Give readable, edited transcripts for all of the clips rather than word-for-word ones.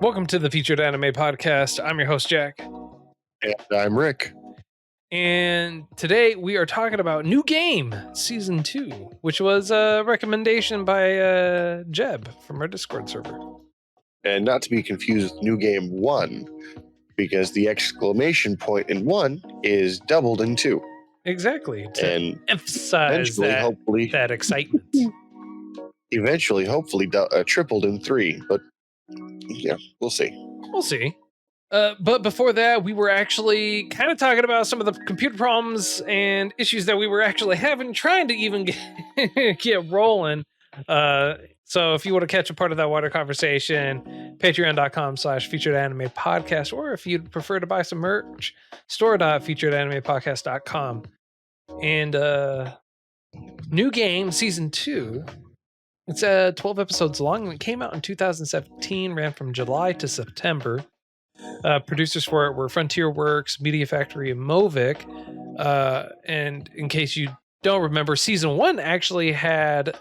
Welcome to the Featured Anime Podcast. I'm your host, Jack. And I'm Rick. And today we are talking about New Game Season 2, which was a recommendation by Jeb from our Discord server. And not to be confused with New Game 1, because the exclamation point in 1 is doubled in 2. Exactly. To and emphasize that excitement. Eventually, hopefully, tripled in 3. But yeah, we'll see. We'll see. But before that, we were actually kind of talking about some of the computer problems and issues that we were actually having, trying to even get rolling. So if you want to catch a part of that wider conversation, patreon.com/featured anime podcast, or if you'd prefer to buy some merch, store.featuredanimepodcast.com. And New Game Season 2, it's 12 episodes long, and it came out in 2017, ran from July to September. Producers for it were Frontier Works, Media Factory, and Movic. And in case you don't remember, Season 1 actually had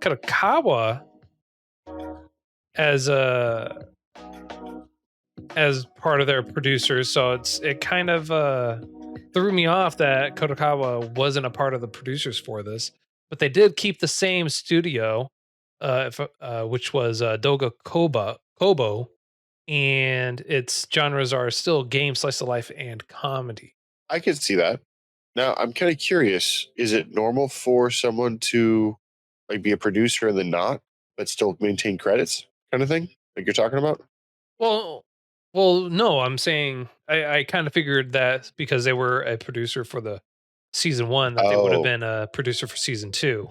Kadokawa as part of their producers, so it kind of threw me off that Kadokawa wasn't a part of the producers for this, but they did keep the same studio, which was Doga Kobo, and its genres are still game, slice of life, and comedy. I can see that. Now, I'm kind of curious, is it normal for someone to be a producer and then not, but still maintain credits kind of thing, like you're talking about? Well, no, I'm saying I kind of figured that because they were a producer for the Season 1 that they would have been a producer for Season 2.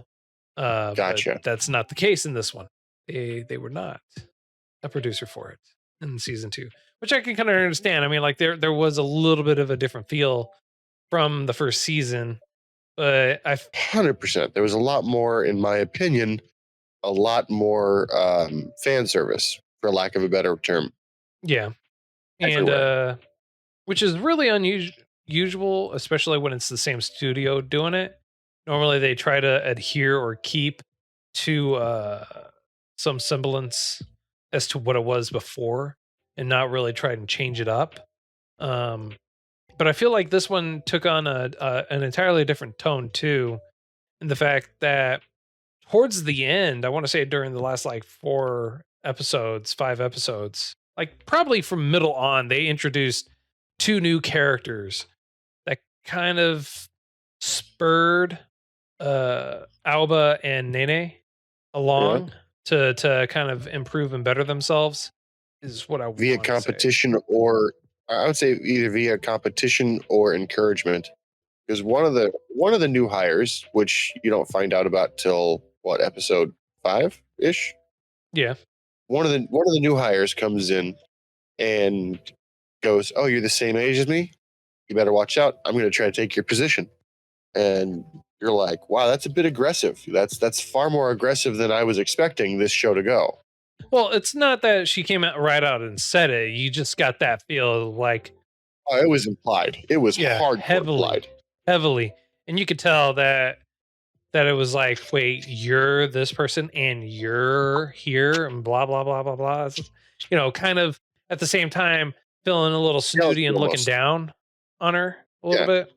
Gotcha. But that's not the case in this one. They were not a producer for it in Season 2, which I can kind of understand. I mean, like there was a little bit of a different feel from the first season, but 100%. There was a lot more, in my opinion, a lot more fan service, for lack of a better term. Yeah. And which is really unusual, especially when it's the same studio doing it. Normally they try to adhere or keep to some semblance as to what it was before and not really try and change it up. But I feel like this one took on an entirely different tone too, in the fact that towards the end, I want to say during the last like 5 episodes, like probably from middle on, they introduced 2 new characters that kind of spurred Aoba and Nene along to kind of improve and better themselves, is what I via competition say. Or I would say either via competition or encouragement, because one of the new hires, which you don't find out about till what, episode 5-ish? Yeah. One of the new hires comes in and goes, "Oh, you're the same age as me? You better watch out. I'm going to try to take your position." And you're like, "Wow, that's a bit aggressive. That's far more aggressive than I was expecting this show to go." Well, it's not that she came out right out and said it. You just got that feel like... Oh, it was implied. It was implied. Heavily. And you could tell that it was like, wait, you're this person and you're here and blah, blah, blah, blah, blah. You know, kind of at the same time feeling a little snooty and looking down on her a little bit.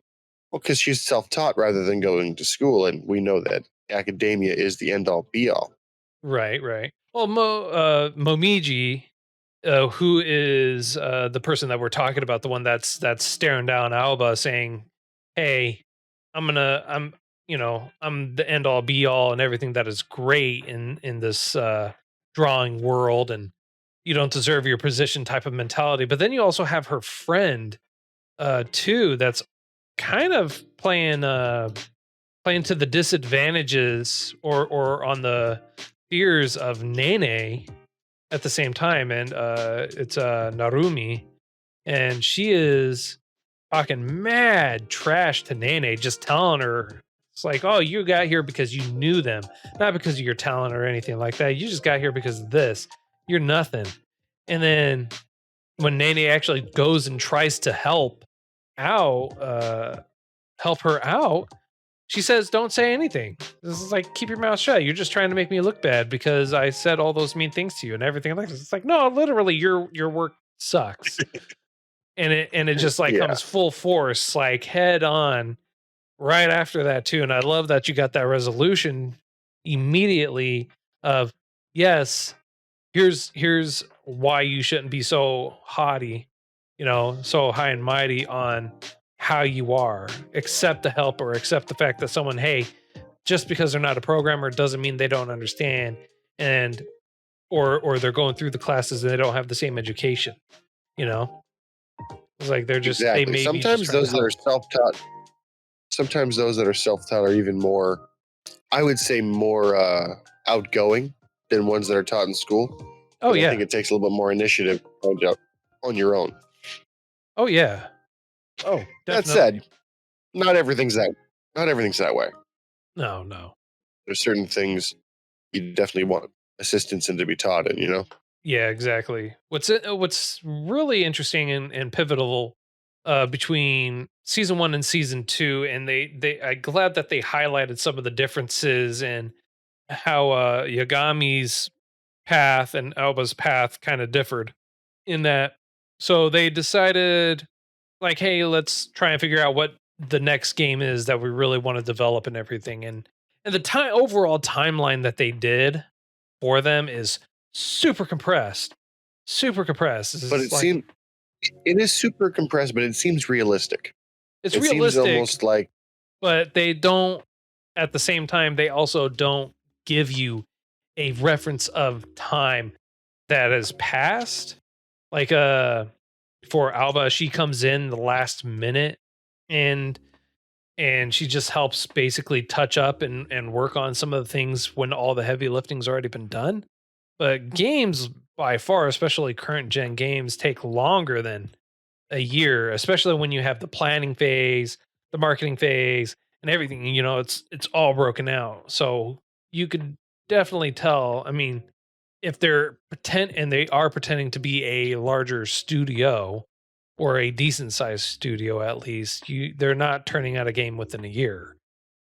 Well, because she's self-taught rather than going to school, and we know that academia is the end-all be-all. Right. Well, Momiji, who is the person that we're talking about, the one that's staring down Aoba, saying, "Hey, I'm the end-all be-all and everything that is great in this drawing world, and you don't deserve your position," type of mentality. But then you also have her friend, too, that's kind of playing to the disadvantages or on the fears of Nene at the same time, and it's Narumi, and she is talking mad trash to Nene, just telling her, it's like, "Oh, you got here because you knew them, not because of your talent or anything like that. You just got here because of this. You're nothing." And then when Nene actually goes and tries to help her out, she says, "Don't say anything." This is like, keep your mouth shut. You're just trying to make me look bad because I said all those mean things to you and everything like this. It's like, no, literally, your work sucks, and it just like Yeah, comes full force, like head on, right after that too. And I love that you got that resolution immediately of, yes, here's why you shouldn't be so haughty, so high and mighty on how you are. Accept the help, or accept the fact that someone, hey, just because they're not a programmer doesn't mean they don't understand, and or they're going through the classes and they don't have the same education. You know, it's like they exactly. may be just trying to help. Sometimes those that are self-taught are even more, I would say, more outgoing than ones that are taught in school, Oh because I yeah, think it takes a little bit more initiative to find out on your own. oh yeah, oh That definitely. said, not everything's that not everything's that way. No, no. There's certain things you definitely want assistance in to be taught in, you know? Yeah, exactly. What's really interesting and pivotal between season 1 and season 2, and they I'm glad that they highlighted some of the differences and how Yagami's path and Alba's path kind of differed in that. So they decided, like, hey, let's try and figure out what the next game is that we really want to develop and everything. And the time overall timeline that they did for them is super compressed. Super compressed. But It's like, it is super compressed, but it seems realistic. it's It seems realistic, almost like, but they don't, at the same time, they also don't give you a reference of time that has passed. Like for Alba, she comes in the last minute, and she just helps basically touch up and work on some of the things when all the heavy lifting's already been done. But games by far, especially current gen games, take longer than a year, especially when you have the planning phase, the marketing phase, and everything. It's all broken out. So you could definitely tell. I mean, if they are pretending to be a larger studio, or a decent sized studio at least, they're not turning out a game within a year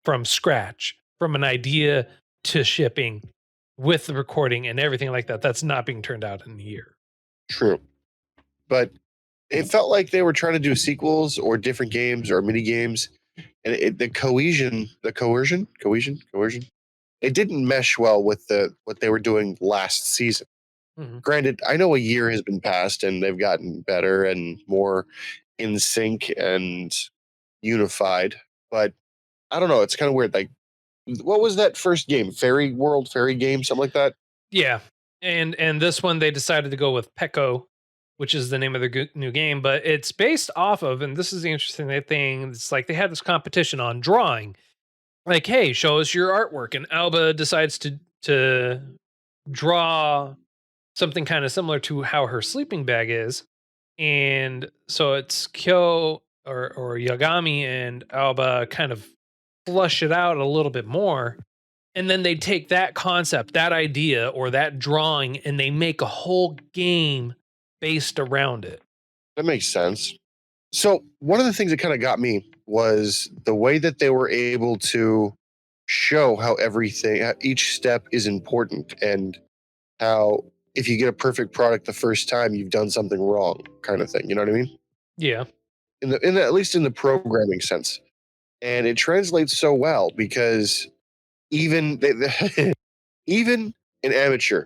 from scratch, from an idea to shipping with the recording and everything like that. That's not being turned out in a year. true. But it felt like they were trying to do sequels or different games or mini games, and coercion, it didn't mesh well with what they were doing last season. Mhm. Granted, I know a year has been passed and they've gotten better and more in sync and unified, but I don't know. It's kind of weird. Like, what was that first game? Fairy Game, something like that. Yeah, and this one they decided to go with Pecco, which is the name of their new game, but it's based off of, and this is the interesting thing. It's like they had this competition on drawing. Like, hey, show us your artwork, and Alba decides to draw something kind of similar to how her sleeping bag is, and so it's Kyo or Yagami and Alba kind of flush it out a little bit more, and then they take that concept, that idea, or that drawing, and they make a whole game based around it. That makes sense. So, one of the things that kind of got me was the way that they were able to show how each step is important, and how if you get a perfect product the first time, you've done something wrong, kind of thing. You know what I mean? Yeah. At least in the programming sense, and it translates so well because even even an amateur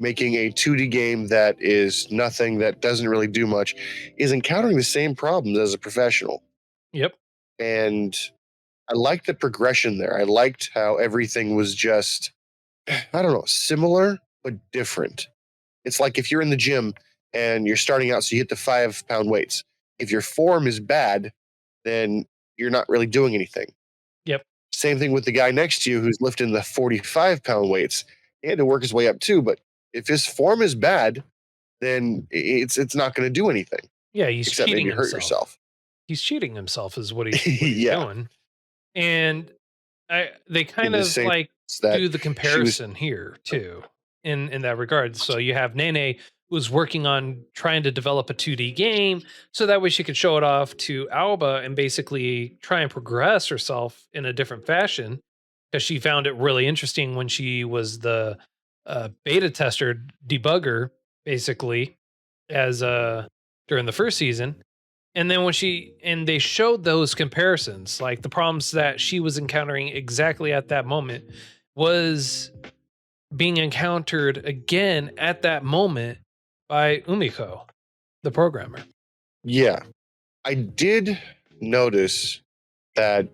making a 2D game that is nothing, that doesn't really do much, is encountering the same problems as a professional. Yep. And I liked the progression there. I liked how everything was just, I don't know, similar but different. It's like if you're in the gym and you're starting out, so you hit the 5 pound weights. If your form is bad, then you're not really doing anything. Yep. Same thing with the guy next to you who's lifting the 45 pound weights. He had to work his way up too, but if his form is bad, then it's not going to do anything Yeah, he's except cheating maybe hurt himself. yourself. He's cheating himself is what he's Yeah, doing. And they in kind the of same like sense that do the she was comparison here too in that regard. So you have Nene, was working on trying to develop a 2D game so that way she could show it off to Aoba and basically try and progress herself in a different fashion because she found it really interesting when she was the beta tester debugger basically as during the first season. And then when they showed those comparisons, like the problems that she was encountering exactly at that moment was being encountered again at that moment by Umiko, the programmer. Yeah, I did notice that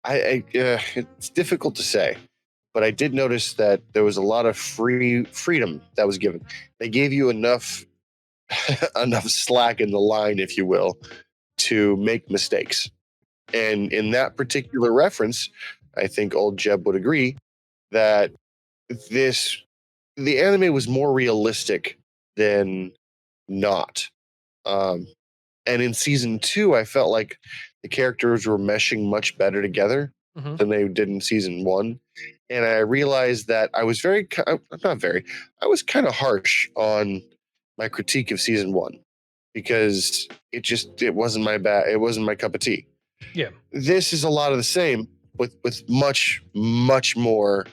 it's difficult to say, but I did notice that there was a lot of freedom that was given. They gave you enough enough slack in the line, if you will, to make mistakes. And in that particular reference, I think old Jeb would agree that this the anime was more realistic than not. Um, and in season 2, I felt like the characters were meshing much better together Mhm. than they did in season 1. And I realized that I was I was kind of harsh on my critique of season 1 because it wasn't it wasn't my cup of tea. Yeah. This is a lot of the same with much more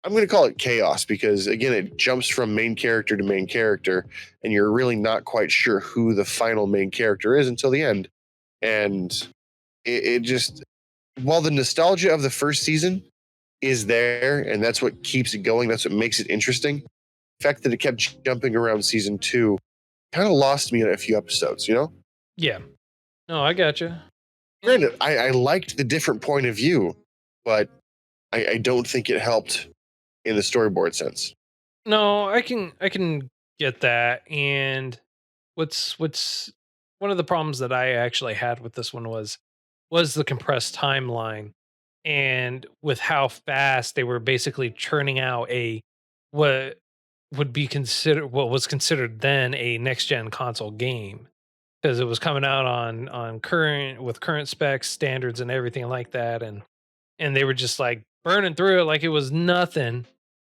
I'm going to call it chaos because again it jumps from main character to main character and you're really not quite sure who the final main character is until the end. And it just while the nostalgia of the first season is there and that's what keeps it going, that's what makes it interesting. The fact that it kept jumping around season 2 kind of lost me in a few episodes, you know? Yeah. No, I gotcha. Granted, I liked the different point of view, but I don't think it helped in the storyboard sense. No, I can get that. And what's one of the problems that I actually had with this one was the compressed timeline and with how fast they were basically churning out a what what was considered then a next gen console game because it was coming out on current specs standards and everything like that, and they were just like burning through it like it was nothing.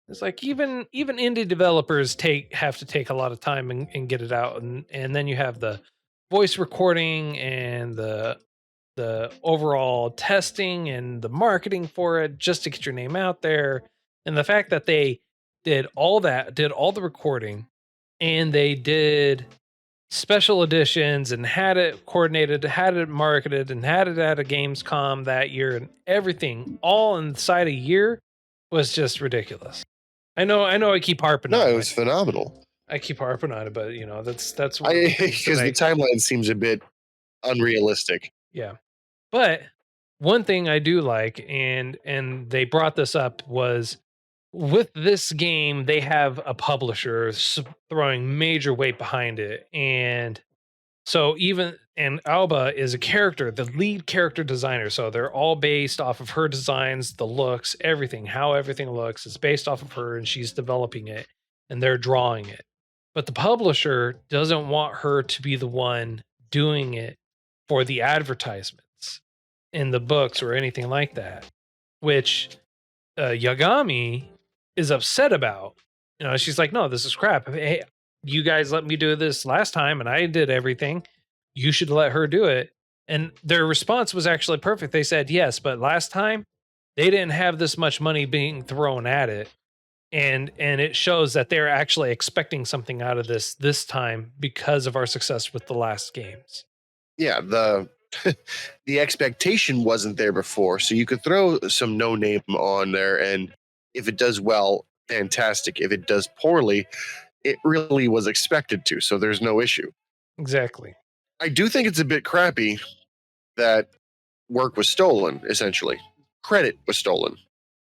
It's like even indie developers have to take a lot of time and get it out, and then you have the voice recording and the overall testing and the marketing for it just to get your name out there. And the fact that they did all the recording, and they did special editions and had it coordinated, had it marketed, and had it at a Gamescom that year, and everything all inside a year was just ridiculous. I know, I keep harping No, on it it. was phenomenal. I keep harping on it, but that's one of the I things that because the timeline seems a bit unrealistic. yeah. But one thing I do like, and they brought this up, was with this game they have a publisher throwing major weight behind it, and so Alba is a character, the lead character designer. So they're all based off of her designs, the looks, everything, how everything looks is based off of her, and she's developing it and they're drawing it. But the publisher doesn't want her to be the one doing it for the advertisements in the books or anything like that, which Yagami is upset about. She's like, no, this is crap. Hey, you guys let me do this last time and I did everything. You should let her do it. And their response was actually perfect. They said, yes, but last time they didn't have this much money being thrown at it. And it shows that they're actually expecting something out of this time because of our success with the last games. Yeah, the the expectation wasn't there before, so you could throw some no name on there, and if it does well, fantastic. If it does poorly, it really was expected to, so there's no issue. Exactly. I do think it's a bit crappy that work was stolen, essentially. Credit was stolen.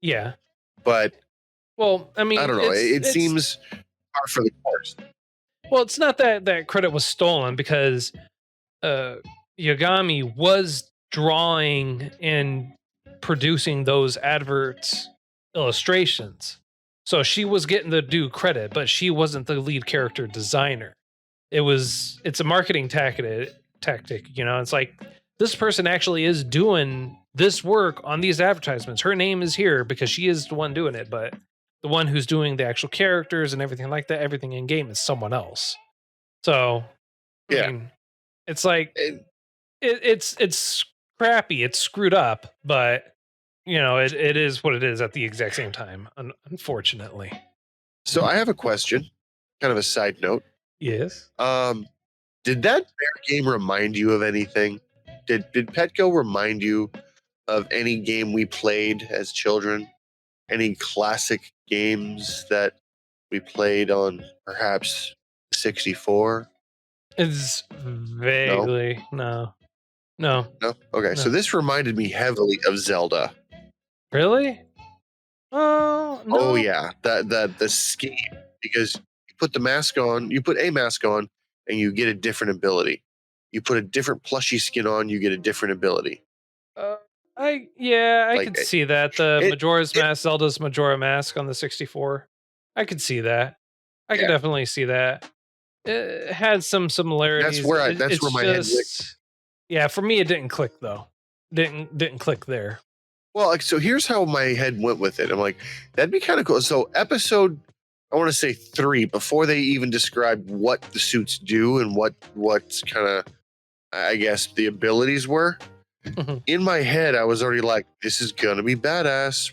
Yeah. But Well, I mean, I don't know. It seems par for the course. well, it's not that credit was stolen because Yagami was drawing and producing those adverts illustrations. So she was getting the due credit, but she wasn't the lead character designer. It's a marketing tactic, It's like this person actually is doing this work on these advertisements. Her name is here because she is the one doing it, but The one who's doing the actual characters and everything like that, everything in game is someone else. So, I Yeah. mean, it's like And it's crappy, it's screwed up, but it is what it is at the exact same time, unfortunately. so I have a question, kind of a side note. Yes. Um, did that bear game remind you of anything? Did Petco remind you of any game we played as children? Any classic games that we played on perhaps 64? It's No? vaguely no. No. No? Okay, so No. this reminded me heavily of Zelda. Really? Oh, Oh no. yeah, the scheme, because you put the mask on, you put a mask on, and you get a different ability. You put a different plushy skin on, you get a different ability. Uh, I Like could see that. The it, Majora's it Mask, Zelda's Majora Mask on the 64. I could see that. I could yeah, definitely see that. It had some similarities. that's where It's my head went. just yeah, for me it didn't click though. Didn't click there. Well, like, so here's how my head went with it. I'm like, that'd be kind of cool. So episode, I want to say 3, before they even described what the suits do and what's kind of, I guess, the abilities were. Mhm. In my head, I was already like, this is gonna be badass.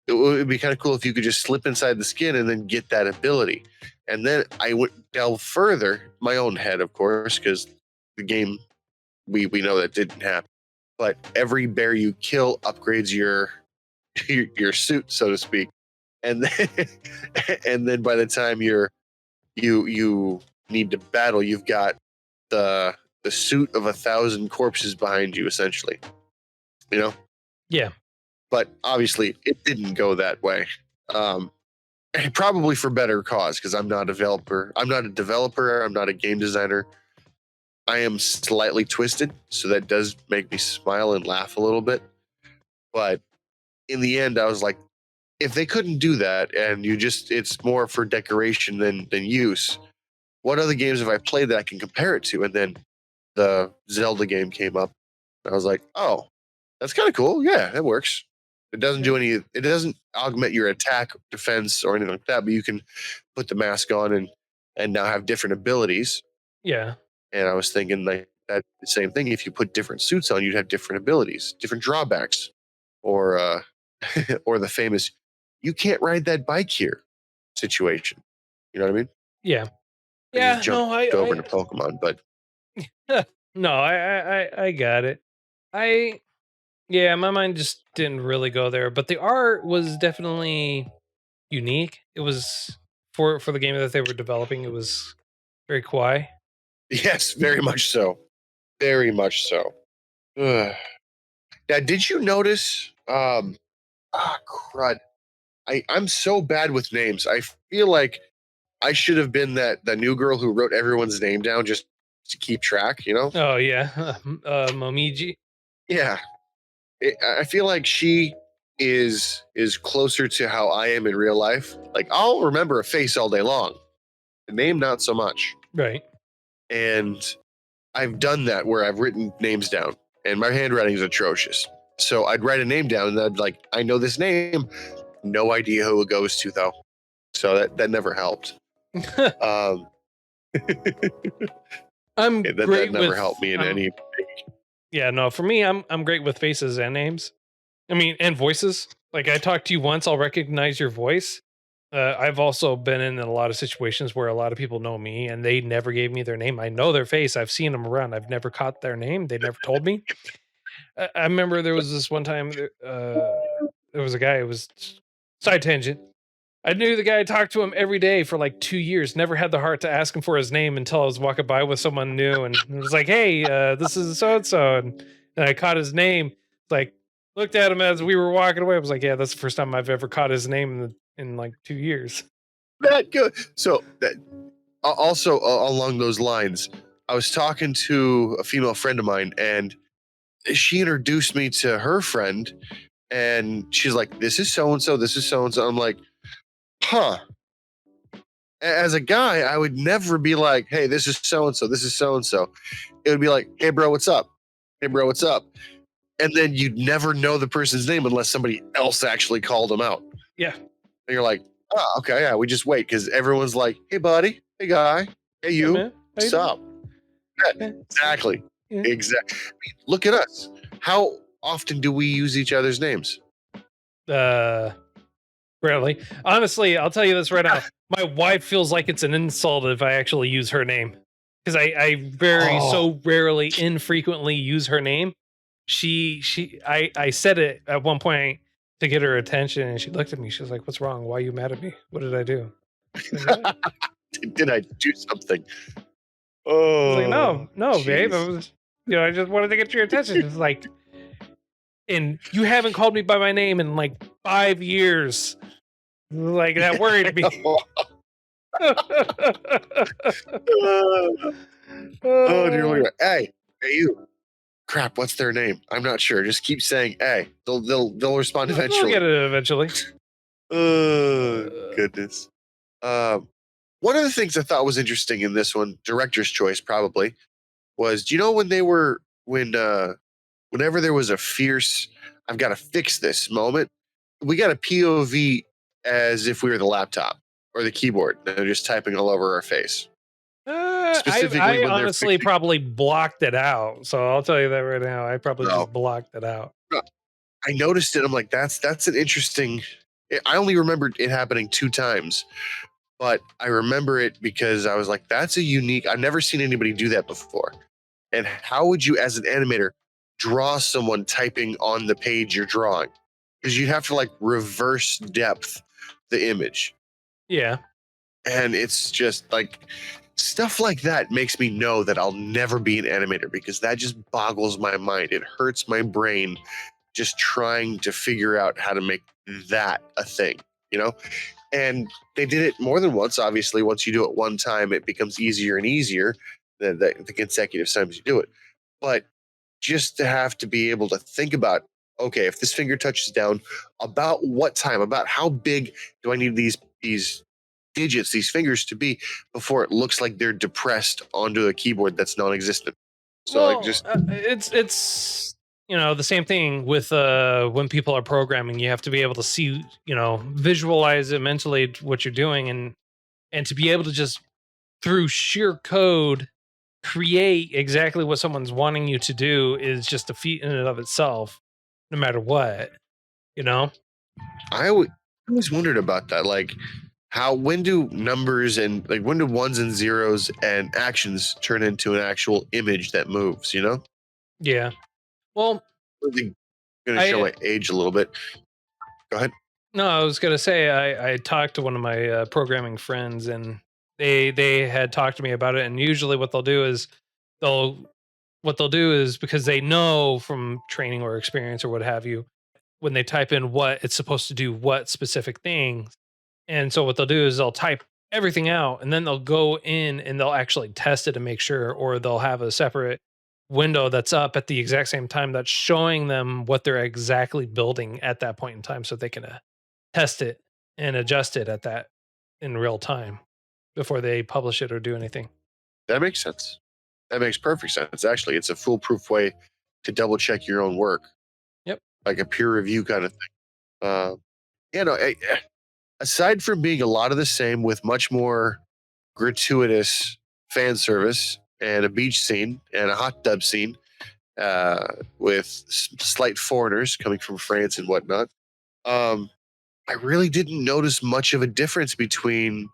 It would be kind of cool if you could just slip inside the skin and then get that ability. And then I would delve further, my own head, of course, because the game, we know that didn't happen. But every bear you kill upgrades your suit, so to speak. And then and then by the time you need to battle, you've got the suit of 1,000 corpses behind you, essentially. You know? Yeah. But obviously it didn't go that way. Um, probably for better cause, because I'm not a developer. I'm not a game designer. I am slightly twisted, so that does make me smile and laugh a little bit. But in the end, I was like, if they couldn't do that, and it's more for decoration than use, what other games have I played that I can compare it to? And then the Zelda game came up. I was like, oh, that's kind of cool. Yeah, that works. It doesn't augment your attack, defense, or anything like that, but you can put the mask on and now have different abilities. Yeah. And I was thinking like that the same thing. If you put different suits on, you'd have different abilities, different drawbacks, or or the famous "you can't ride that bike here" situation. You know what I mean? Yeah. I just Yeah, jumped no, over into Pokemon, but no, I got it. I Yeah, my mind just didn't really go there, but the art was definitely unique. It was for the game that they were developing, it was very kawaii. yes, very much so, very much so. Ugh. Now, did you notice? Crud! I'm so bad with names. I feel like I should have been that new girl who wrote everyone's name down just to keep track. You know? Oh yeah, Momiji. Yeah. I feel like she is closer to how I am in real life. Like I'll remember a face all day long, the name not so much. Right. And I've done that where I've written names down, and my handwriting is atrocious. So I'd write a name down, and I'd like, I know this name, no idea who it goes to though. So that never helped. Um, I'm that great never with helped me in any. yeah, no, for me I'm great with faces and names. I mean, and voices. Like I talk to you once, I'll recognize your voice. I've also been in a lot of situations where a lot of people know me and they never gave me their name. I know their face. I've seen them around. I've never caught their name. They never told me. I remember there was this one time. There was a guy. It was side tangent. I knew the guy. I talked to him every day for like 2 years. Never had the heart to ask him for his name until I was walking by with someone new, and it was like, "Hey, this is so and so," and I caught his name. Like looked at him as we were walking away. I was like, "Yeah, that's the first time I've ever caught his name in like 2 years." That good. So that also along those lines, I was talking to a female friend of mine, and she introduced me to her friend, and she's like, "This is so and so. This is so and so." I'm like, "Huh." As a guy, I would never be like, "Hey, this is so and so. This is so and so." It would be like, "Hey, bro, what's up? Hey, bro, what's up?" And then you'd never know the person's name unless somebody else actually called them out. Yeah. And you're like, oh, okay, yeah, we just wait because everyone's like, hey, buddy, hey, guy, hey, Yeah, you, man. How you what's doing? up? Yeah, Yeah. exactly. Yeah. Exactly. I mean, look at us. How often do we use each other's names? Rarely. Honestly, I'll tell you this right now. My wife feels like it's an insult if I actually use her name. Because I very Oh, so rarely, infrequently use her name. I said it at one point to get her attention, and she looked at me. She was like, "What's wrong? Why are you mad at me? What did I do?" did I do something? I was like, Oh, "No, no, babe. I jeez. was, I just wanted to get your attention." It's like, and you haven't called me by my name in like 5 years. Like that worried me. Oh, dear Uh, Lord. Hey, hey, you. Crap, what's their name? I'm not sure. Just keep saying, hey. They'll respond they'll eventually. get it eventually. Oh, goodness. Um, one of the things I thought was interesting in this one, director's choice probably, was do you know whenever there was a fierce I've got to fix this moment, we got a POV as if we were the laptop or the keyboard. They're just typing all over our face. Specifically I when they're honestly fixing. probably blocked it out. So I'll tell you that right now. I probably No, just blocked it out. no, I noticed it. I'm like, that's an interesting. I only remembered it happening 2 times, but I remember it because I was like, that's a unique. I've never seen anybody do that before. And how would you, as an animator, draw someone typing on the page you're drawing? Because you'd have to like reverse depth the image. Yeah. And it's just like stuff like that makes me know that I'll never be an animator because that just boggles my mind. It hurts my brain just trying to figure out how to make that a thing, you know? And they did it more than once. Obviously, once you do it one time, it becomes easier and easier the consecutive times you do it. But just to have to be able to think about, okay, if this finger touches down, about what time, about how big do I need these digits, these fingers to be before it looks like they're depressed onto a keyboard that's non-existent. So like Well, just it's the same thing with when people are programming. You have to be able to see, visualize it mentally what you're doing, and to be able to just through sheer code create exactly what someone's wanting you to do is just a feat in and of itself, no matter what, you know? I always wondered about that. Like how when do numbers and like when do ones and zeros and actions turn into an actual image that moves, you know? Yeah. Well, Really gonna show I my age a little bit. Go ahead. no, I was gonna say I talked to one of my programming friends, and they had talked to me about it. And usually, they'll what they'll do is because they know from training or experience or what have you, when they type in what it's supposed to do, what specific things. And so what they'll do is they'll type everything out, and then they'll go in and they'll actually test it and make sure, or they'll have a separate window that's up at the exact same time that's showing them what they're exactly building at that point in time, so they can test it and adjust it at that in real time before they publish it or do anything. That makes sense. That makes perfect sense. Actually, it's a foolproof way to double check your own work, Yep. like a peer review kind of thing. Uh, aside from being a lot of the same with much more gratuitous fan service and a beach scene and a hot tub scene with slight foreigners coming from France and whatnot, I really didn't notice much of a difference between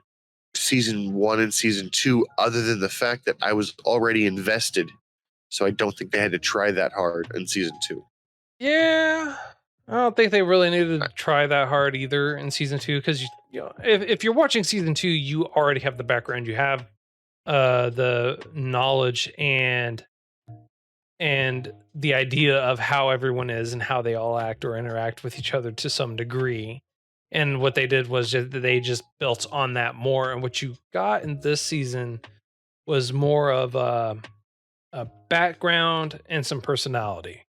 season 1 and season 2, other than the fact that I was already invested. So I don't think they had to try that hard in season 2. Yeah. I don't think they really needed to try that hard either in season two, because if you're watching season two, you already have the background, you have the knowledge and the idea of how everyone is and how they all act or interact with each other to some degree. And what they did was they just built on that more. And what you got in this season was more of a background and some personality.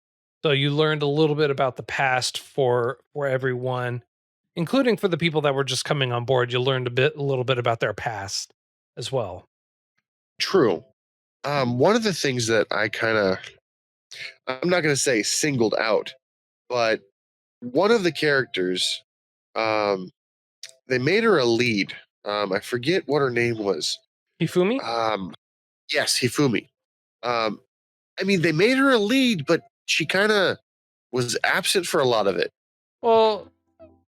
So you learned a little bit about the past for everyone, including for the people that were just coming on board. You learned a little bit about their past as well. True. One of the things that I'm not going to say singled out, but one of the characters, um, they made her a lead. I forget what her name was. Hifumi? Yes, Hifumi. Um, I mean, they made her a lead, but she kind of was absent for a lot of it. Well,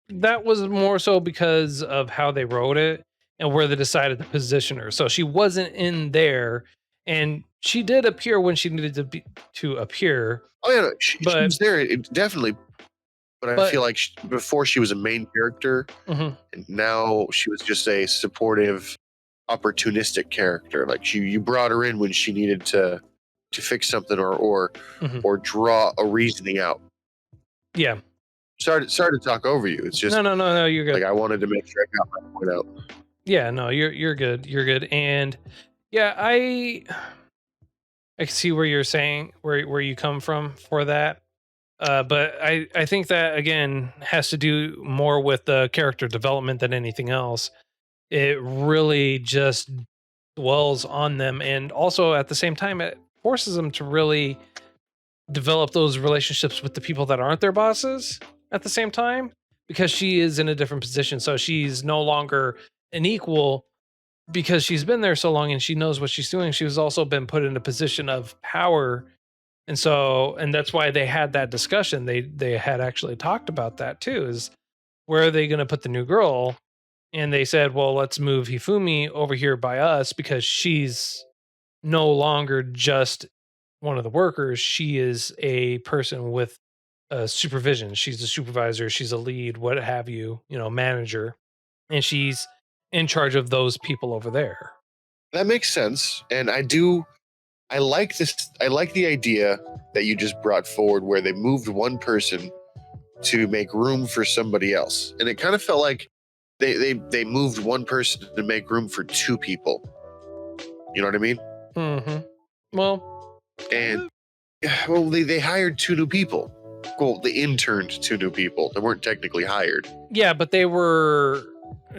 that was more so because of how they wrote it and where they decided to position her. So she wasn't in there, and she did appear when she needed to appear. Oh yeah, no, she But was there, definitely. But I feel but like before she was a main character, mhm, and now she was just a supportive, opportunistic character. Like you brought her in when she needed to fix something mhm. or draw a reasoning out. Yeah. Sorry to talk over you. It's just No, you're good. like I wanted to make sure I got my point out. Yeah, no, you're good. You're good. And yeah, I see where you're saying where you come from for that. But I think that again has to do more with the character development than anything else. It really just dwells on them, and also at the same time it forces them to really develop those relationships with the people that aren't their bosses at the same time, because she is in a different position, so she's no longer an equal because she's been there so long and she knows what she's doing. She's also been put in a position of power, and that's why they had that discussion. They had actually talked about that too, is where are they going to put the new girl? And they said, well, let's move Hifumi over here by us because she's no longer just one of the workers. She is a person with supervision. She's a supervisor. She's a lead, what have you, manager. And she's in charge of those people over there. That makes sense, and I like this. I like the idea that you just brought forward, where they moved one person to make room for somebody else, and it kind of felt like they moved one person to make room for two people. You know what I mean? Well, And well, they hired two new people. Well, they interned two new people. They weren't technically hired. yeah, but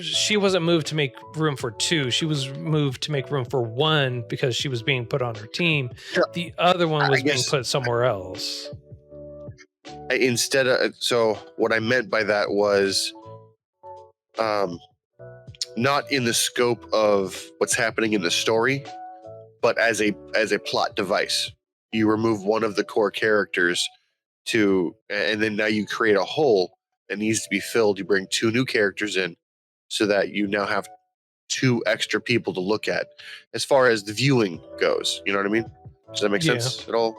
she wasn't moved to make room for two. She was moved to make room for one because she was being put on her team. Yeah, The other one I was being guess put somewhere else. instead of so what I meant by that was um not in the scope of what's happening in the story, but as a plot device. You remove one of the core characters and then now you create a hole that needs to be filled. You bring two new characters in so that you now have two extra people to look at as far as the viewing goes. You know what I mean? Does that make Yeah. sense at all?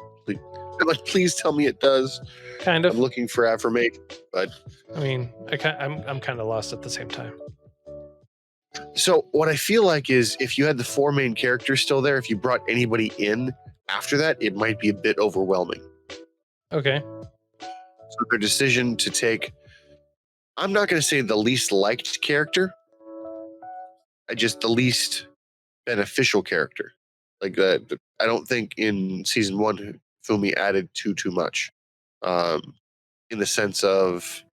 Please tell me it does. Kind of. I'm looking for affirmation, but I mean, I'm kind of lost at the same time. so what I feel like is if you had the four main characters still there, if you brought anybody in after that, it might be a bit overwhelming. Okay. So their decision to take, I'm not going to say the least liked character, just the least beneficial character. Like I don't think in season one Fumi added too much, in the sense of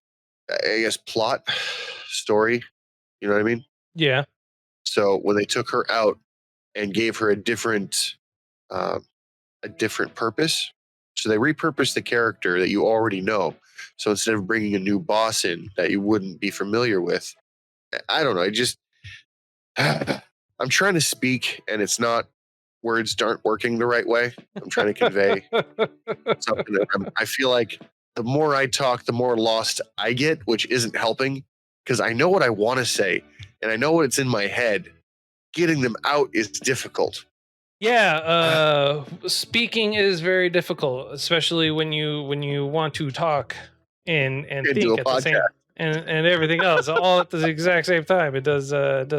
I guess plot, story. You know what I mean? Yeah. So when they took her out and gave her uh, a different purpose, so they repurposed the character that you already know. So instead of bringing a new boss in that you wouldn't be familiar with, I don't know. I just I'm trying to speak, and it's not words aren't working the right way. I'm trying to convey something that I feel like the more I talk, the more lost I get, which isn't helping because I know what I want to say and I know what's in my head. Getting them out is difficult. Yeah, speaking is very difficult, especially when you want to talk and And do think a at the same podcast. and everything else all at the exact same time. It does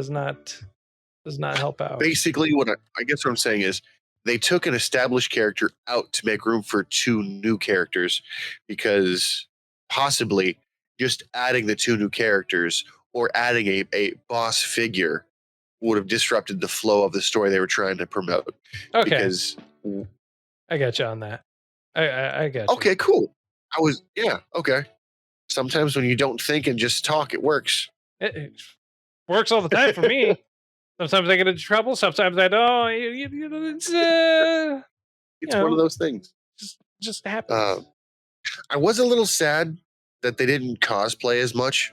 not help out. Basically, I guess what I'm saying is they took an established character out to make room for two new characters because possibly just adding the two new characters or adding a boss figure would have disrupted the flow of the story they were trying to promote. Okay, Because I got you on that. I got you. okay, cool. Yeah, okay. Sometimes when you don't think and just talk, it works. It works all the time for me. Sometimes I get into trouble. Sometimes I don't. It's It's one of those things. just happens. I was a little sad that they didn't cosplay as much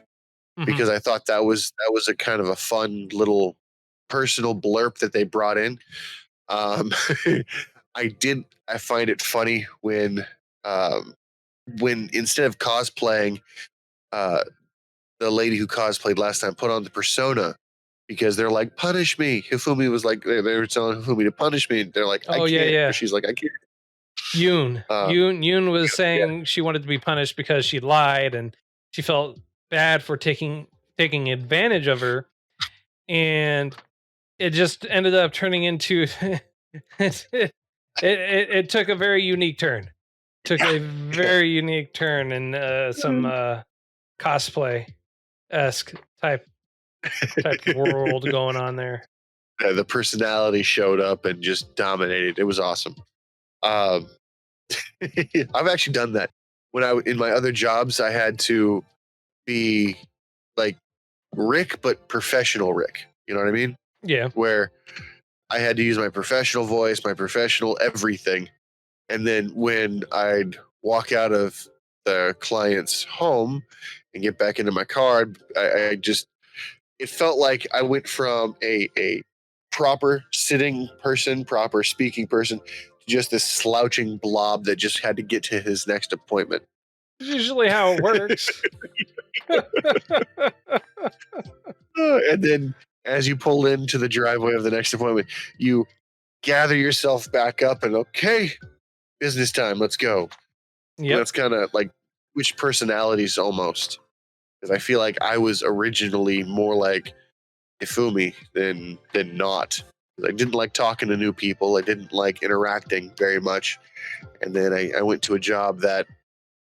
Mhm. because I thought that was a kind of a fun little personal blurb that they brought in. Um, I find it funny um, when instead of cosplaying, uh, the lady who cosplayed last time put on the persona because they're like, punish me. Hifumi was like, they were telling Hifumi to punish me. They're like, I Oh, yeah, can't. Or yeah. she's like, I can't. Yoon. Um, Yoon was yeah. saying she wanted to be punished because she lied and she felt bad for taking advantage of her, and it just ended up turning into it took a very unique turn. Took a very unique turn in some cosplay esque type of world going on there. The personality showed up and just dominated. It was awesome. Um, I've actually done that. In my other jobs, I had to be like Rick, but professional Rick. You know what I mean? Yeah. Where I had to use my professional voice, my professional everything. And then when I'd walk out of the client's home and get back into my car, I just, it felt like I went from a proper sitting person, proper speaking person, to just this slouching blob that just had to get to his next appointment. It's usually how it works. And then as you pull into the driveway of the next appointment, you gather yourself back up and okay, business time, let's go. And Yep. that's kind of like which personalities almost. Because I feel like I was originally more like Ifumi than not. I didn't like talking to new people. I didn't like interacting very much. And then I went to a job that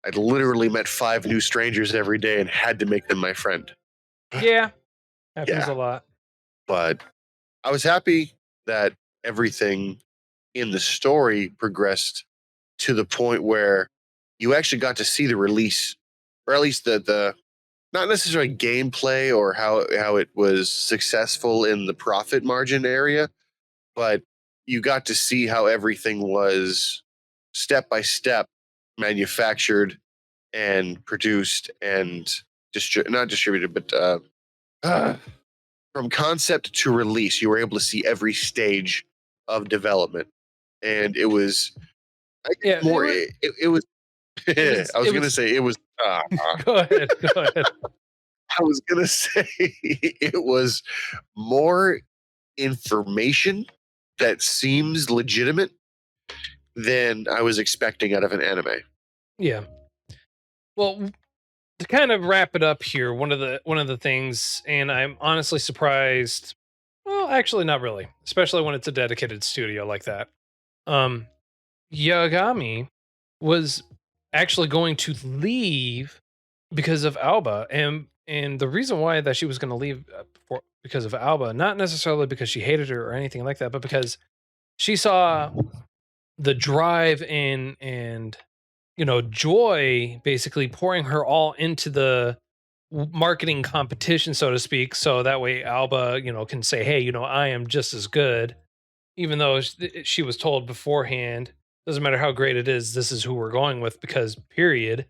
I'd literally met 5 new strangers every day and had to make them my friend. Yeah. Happens Yeah. a lot. But I was happy that everything in the story progressed to the point where you actually got to see the release, or at least the not necessarily gameplay or how it was successful in the profit margin area, but you got to see how everything was step by step manufactured and produced and not distributed, but uh, from concept to release. You were able to see every stage of development, and it was I guess Yeah. more. It was. It was. I was It gonna was. say it was. Go ahead. Go ahead. I was gonna say it was more information that seems legitimate than I was expecting out of an anime. Yeah. Well, to kind of wrap it up here, one of the things, and I'm honestly surprised. Well, actually, not really, especially when it's a dedicated studio like that. Um, Yagami was actually going to leave because of Alba, and the reason why that she was going to leave because of Alba, not necessarily because she hated her or anything like that, but because she saw the drive and joy basically pouring her all into the marketing competition, so to speak, so that way Alba can say, hey, I am just as good, even though she was told beforehand, doesn't matter how great it is, this is who we're going with, because period.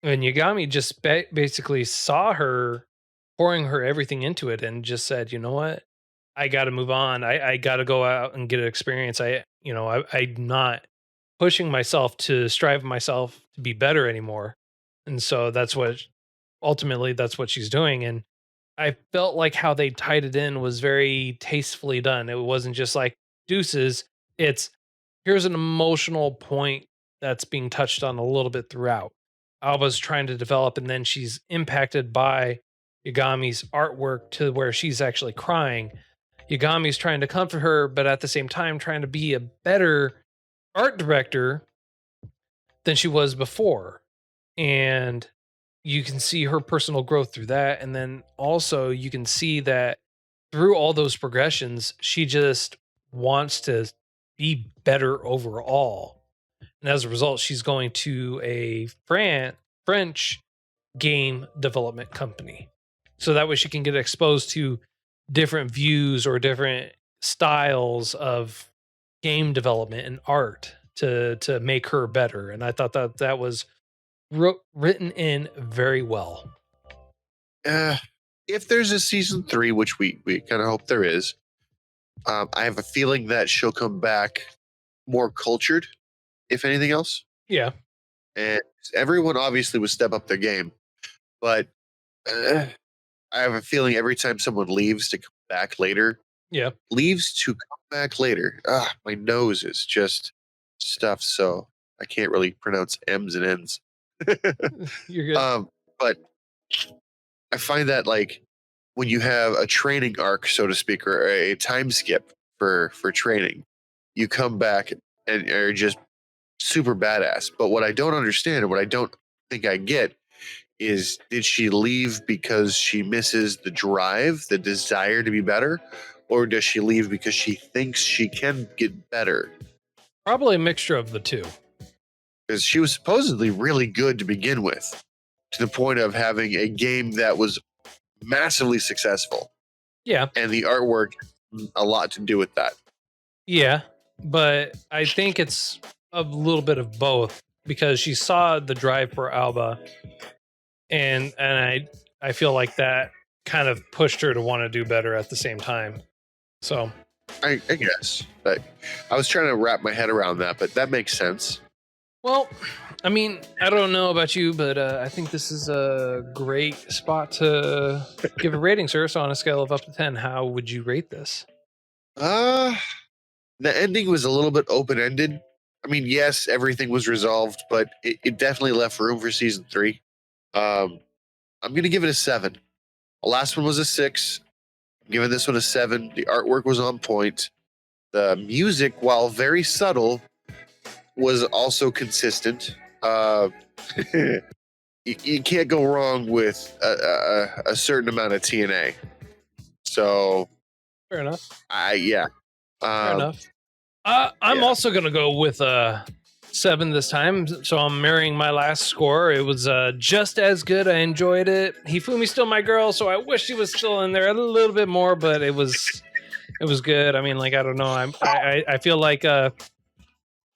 And Yagami just basically saw her pouring her everything into it and just said, you know what, I got to move on. I got to go out and get an experience. I'm not pushing myself to strive myself to be better anymore. And so that's what she's doing. And I felt like how they tied it in was very tastefully done. It wasn't just like deuces. It's here's an emotional point that's being touched on a little bit throughout. Alba's trying to develop, and then she's impacted by Yagami's artwork to where she's actually crying. Yagami's trying to comfort her, but at the same time trying to be a better art director than she was before. And you can see her personal growth through that. And then also you can see that through all those progressions, she just wants to be better overall. And as a result, she's going to a French game development company. So that way she can get exposed to different views or different styles of game development and art to make her better. And I thought that was written in very well. if there's a season 3, which we kind of hope there is, I have a feeling that she'll come back more cultured, if anything else. Yeah. And everyone obviously would step up their game, but I have a feeling every time someone leaves to come back later, Yeah. my nose is just stuffed, so I can't really pronounce M's and N's. You're good. But I find that like when you have a training arc, so to speak, or a time skip for training, you come back and are just super badass. But what I don't understand and what I don't think I get is, did she leave because she misses the drive, the desire to be better, or does she leave because she thinks she can get better? Probably a mixture of the two. Because she was supposedly really good to begin with, to the point of having a game that was massively successful. Yeah. And the artwork a lot to do with that. Yeah. But I think it's a little bit of both, because she saw the drive for Aoba, and I feel like that kind of pushed her to want to do better at the same time. So I guess. But I was trying to wrap my head around that, but that makes sense. well, I mean, I don't know about you, but I think this is a great spot to give a rating, sir. So on a scale of up to 10, how would you rate this? The ending was a little bit open-ended. I mean, yes, everything was resolved, but it definitely left room for season 3. I'm going to give it a 7. The last one was a 6. I'm giving this one a 7. The artwork was on point. The music, while very subtle, was also consistent. You can't go wrong with a certain amount of TNA. So, Fair enough. yeah. Fair enough. I'm also going to go with a 7 this time. So I'm mirroring my last score. It was just as good. I enjoyed it. Hifumi's still my girl, so I wish she was still in there a little bit more, but it was good. I mean, like, I don't know. I feel like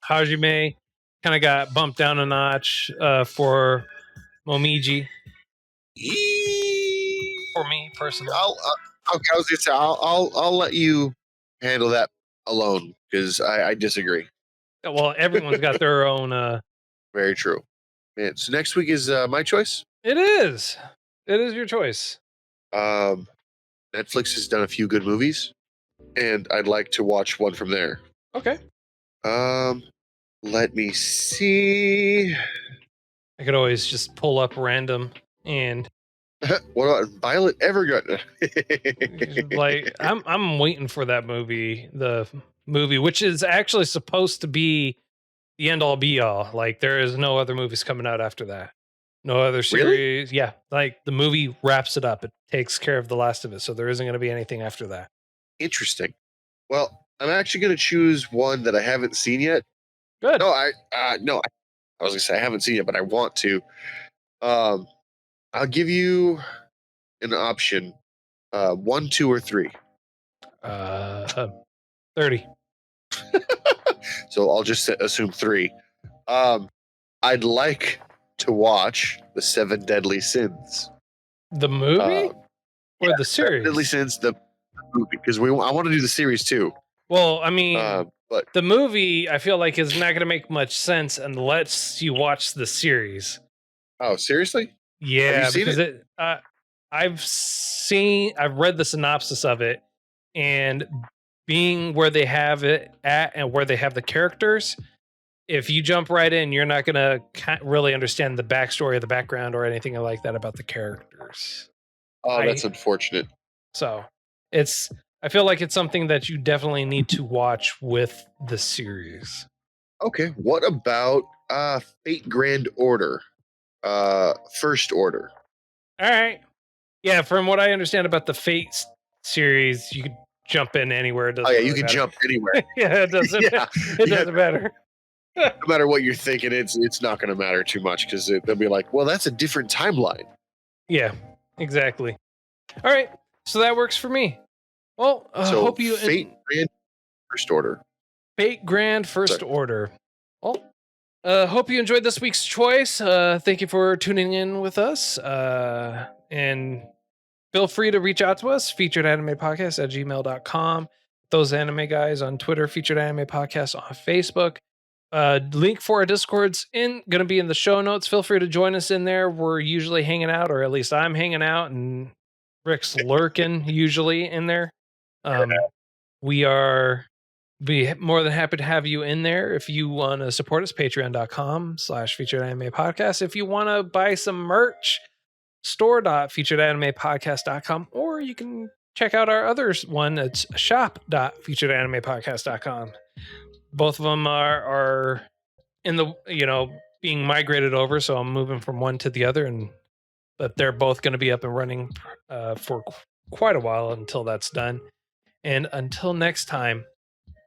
Hajime kind of got bumped down a notch for Momiji. For me personally. I'll let you handle that alone, because I disagree. Well, everyone's got their own. Very true. Man, so next week is my choice. It is your choice. Netflix has done a few good movies, and I'd like to watch one from there. Okay. Let me see. I could always just pull up random and What about Violet Evergarden? like I'm waiting for that movie, the movie, which is actually supposed to be the end all be all. Like, there is no other movies coming out after that. No other series. Really? Yeah. Like, the movie wraps it up. It takes care of the last of it. So there isn't going to be anything after that. Interesting. Well, I'm actually going to choose one that I haven't seen yet. Good. No, I was going to say I haven't seen it, but I want to. I'll give you an option. 1, 2, or 3. 30. So I'll just assume 3. I'd like to watch The 7 Deadly Sins. The movie? Or the series? Deadly Sins, the movie, because I want to do the series too. Well, I mean, but the movie, I feel like, is not going to make much sense unless you watch the series. Oh, seriously? Yeah, Have you because seen it? I've read the synopsis of it, and being where they have it at and where they have the characters, if you jump right in, you're not going to really understand the backstory, the background, or anything like that about the characters. Oh, that's unfortunate. So I feel like it's something that you definitely need to watch with the series. Okay, what about Fate Grand Order? First Order. All right. Yeah, from what I understand about the Fate series, you could jump in anywhere. It doesn't You can jump anywhere. Yeah, it doesn't. Yeah. It doesn't matter. No matter what you're thinking, it's not going to matter too much, because they'll be like, well, that's a different timeline. Yeah, exactly. All right, so that works for me. Well, So hope you Fate Grand First Order. Fate Grand First Order. Well, hope you enjoyed this week's choice. Thank you for tuning in with us. And feel free to reach out to us, featuredanimepodcast@gmail.com. Those anime guys on Twitter, Featured Anime Podcast on Facebook. Link for our Discord's going to be in the show notes. Feel free to join us in there. We're usually hanging out, or at least I'm hanging out, and Rick's lurking usually in there. We are be more than happy to have you in there. If you want to support us, patreon.com/featured anime podcast. If you want to buy some merch, store.featuredanimepodcast.com, or you can check out our other one. It's shop.featuredanimepodcast.com. Both of them are in the, being migrated over. So I'm moving from one to the other, but they're both going to be up and running for quite a while until that's done. And until next time,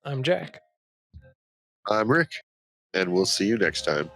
I'm Jack. I'm Rick, and we'll see you next time.